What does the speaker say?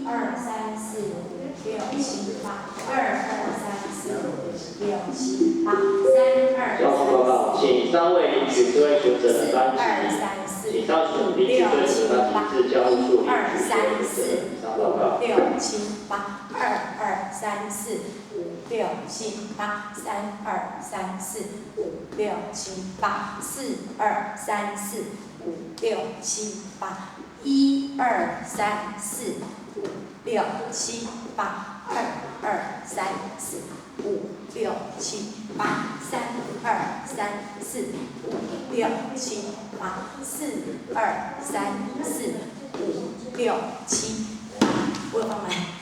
1、2、3、4、5、6、7、8，2、2、3、4、5、6、7、8，3、2、交通报告，请3位领取智慧学者的班级，请上属领取智慧学者班级至教务处领取智慧学者。以上报告。6、7、8，2、2、3、4、5、6、7、8，3、2、3、4、5、6、7、8，4、2、3、4、5、6、7、8，1、2、3、4、5、6、7、8，2、2、3、4、5、6、7、8，3、2、3、4、5、6、7、8，4、2、3、4、5、6、7、8，我有放慢。